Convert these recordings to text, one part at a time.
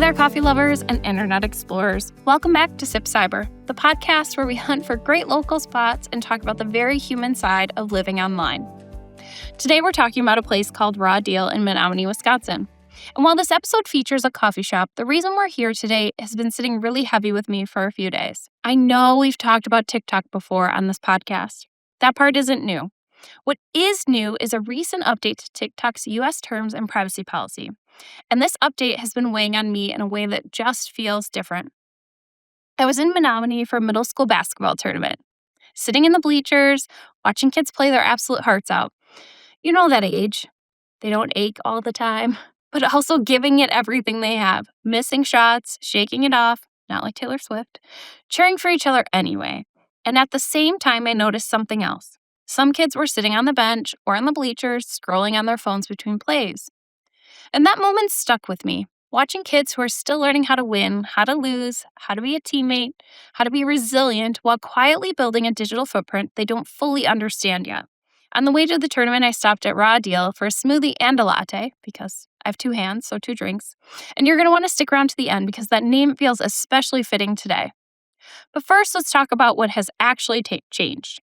there, coffee lovers and internet explorers. Welcome back to SipCyber, the podcast where we hunt for great local spots and talk about the very human side of living online. Today, we're talking about a place called Raw Deal in Menominee, Wisconsin. And while this episode features a coffee shop, the reason we're here today has been sitting really heavy with me for a few days. I know we've talked about TikTok before on this podcast. That part isn't new. What is new is a recent update to TikTok's U.S. terms and privacy policy. And this update has been weighing on me in a way that just feels different. I was in Menominee for a middle school basketball tournament, sitting in the bleachers, watching kids play their absolute hearts out. You know that age. They don't ache all the time, but also giving it everything they have, missing shots, shaking it off, not like Taylor Swift, cheering for each other anyway. And at the same time, I noticed something else. Some kids were sitting on the bench or on the bleachers, scrolling on their phones between plays. And that moment stuck with me, watching kids who are still learning how to win, how to lose, how to be a teammate, how to be resilient while quietly building a digital footprint they don't fully understand yet. On the way to the tournament, I stopped at Raw Deal for a smoothie and a latte because I have two hands, so 2 drinks. And you're going to want to stick around to the end because that name feels especially fitting today. But first, let's talk about what has actually changed.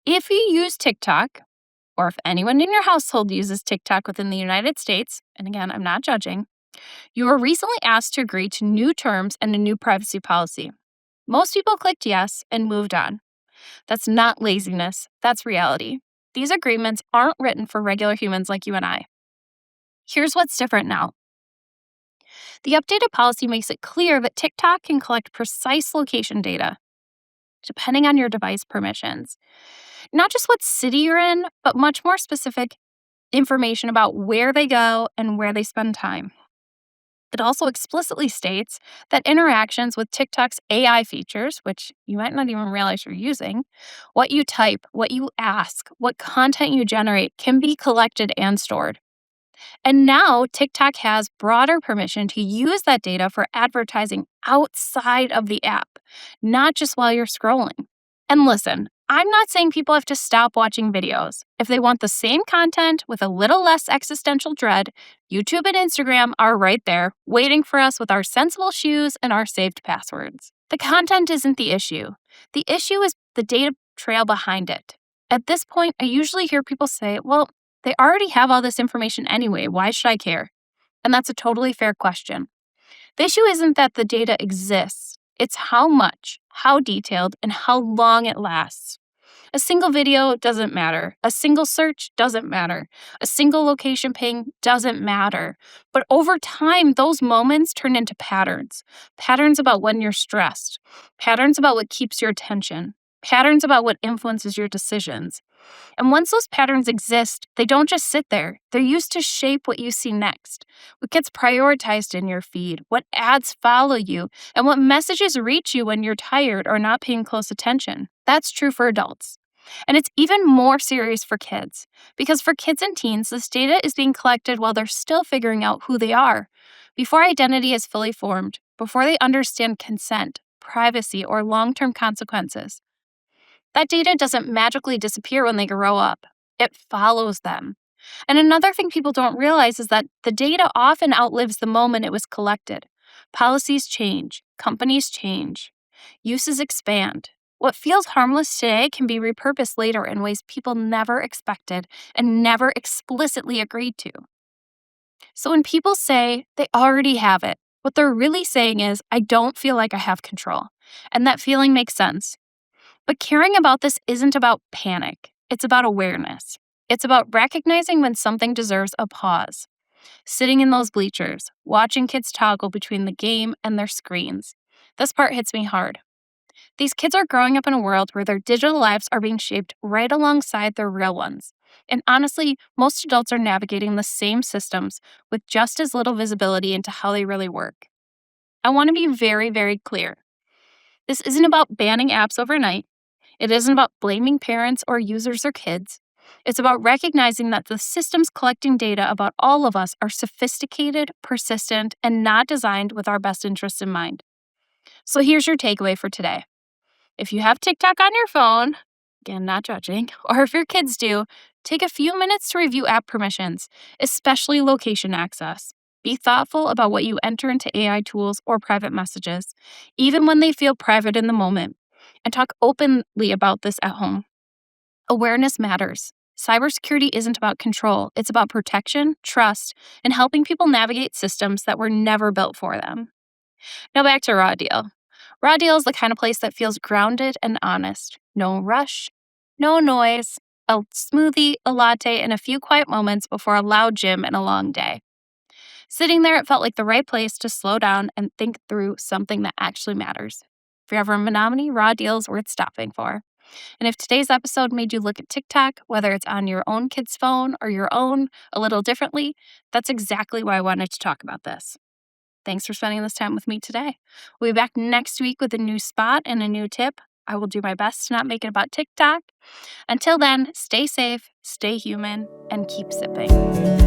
If you use TikTok, or if anyone in your household uses TikTok within the United States, and again, I'm not judging, you were recently asked to agree to new terms and a new privacy policy. Most people clicked yes and moved on. That's not laziness, that's reality. These agreements aren't written for regular humans like you and I. Here's what's different now. The updated policy makes it clear that TikTok can collect precise location data, depending on your device permissions. Not just what city you're in, but much more specific information about where they go and where they spend time. It also explicitly states that interactions with TikTok's AI features, which you might not even realize you're using, what you type, what you ask, what content you generate can be collected and stored. And now TikTok has broader permission to use that data for advertising outside of the app, not just while you're scrolling. And listen, I'm not saying people have to stop watching videos. If they want the same content with a little less existential dread, YouTube and Instagram are right there, waiting for us with our sensible shoes and our saved passwords. The content isn't the issue. The issue is the data trail behind it. At this point, I usually hear people say, well, they already have all this information anyway, why should I care? And that's a totally fair question. The issue isn't that the data exists. It's how much, how detailed, and how long it lasts. A single video doesn't matter. A single search doesn't matter. A single location ping doesn't matter. But over time, those moments turn into patterns. Patterns about when you're stressed. Patterns about what keeps your attention. Patterns about what influences your decisions. And once those patterns exist, they don't just sit there. They're used to shape what you see next, what gets prioritized in your feed, what ads follow you, and what messages reach you when you're tired or not paying close attention. That's true for adults. And it's even more serious for kids, because for kids and teens, this data is being collected while they're still figuring out who they are, before identity is fully formed, before they understand consent, privacy, or long-term consequences. That data doesn't magically disappear when they grow up. It follows them. And another thing people don't realize is that the data often outlives the moment it was collected. Policies change. Companies change. Uses expand. What feels harmless today can be repurposed later in ways people never expected and never explicitly agreed to. So when people say they already have it, what they're really saying is, I don't feel like I have control. And that feeling makes sense. But caring about this isn't about panic. It's about awareness. It's about recognizing when something deserves a pause. Sitting in those bleachers, watching kids toggle between the game and their screens. This part hits me hard. These kids are growing up in a world where their digital lives are being shaped right alongside their real ones. And honestly, most adults are navigating the same systems with just as little visibility into how they really work. I want to be very, very clear. This isn't about banning apps overnight. It isn't about blaming parents or users or kids. It's about recognizing that the systems collecting data about all of us are sophisticated, persistent, and not designed with our best interests in mind. So here's your takeaway for today. If you have TikTok on your phone, again, not judging, or if your kids do, take a few minutes to review app permissions, especially location access. Be thoughtful about what you enter into AI tools or private messages, even when they feel private in the moment, and talk openly about this at home. Awareness matters. Cybersecurity isn't about control, it's about protection, trust, and helping people navigate systems that were never built for them. Now back to Raw Deal. Raw Deal is the kind of place that feels grounded and honest. No rush, no noise, a smoothie, a latte, and a few quiet moments before a loud gym and a long day. Sitting there, it felt like the right place to slow down and think through something that actually matters. If you're ever in Menominee, Raw Deal is worth stopping for. And if today's episode made you look at TikTok, whether it's on your own kid's phone or your own, a little differently, that's exactly why I wanted to talk about this. Thanks for spending this time with me today. We'll be back next week with a new spot and a new tip. I will do my best to not make it about TikTok. Until then, stay safe, stay human, and keep sipping.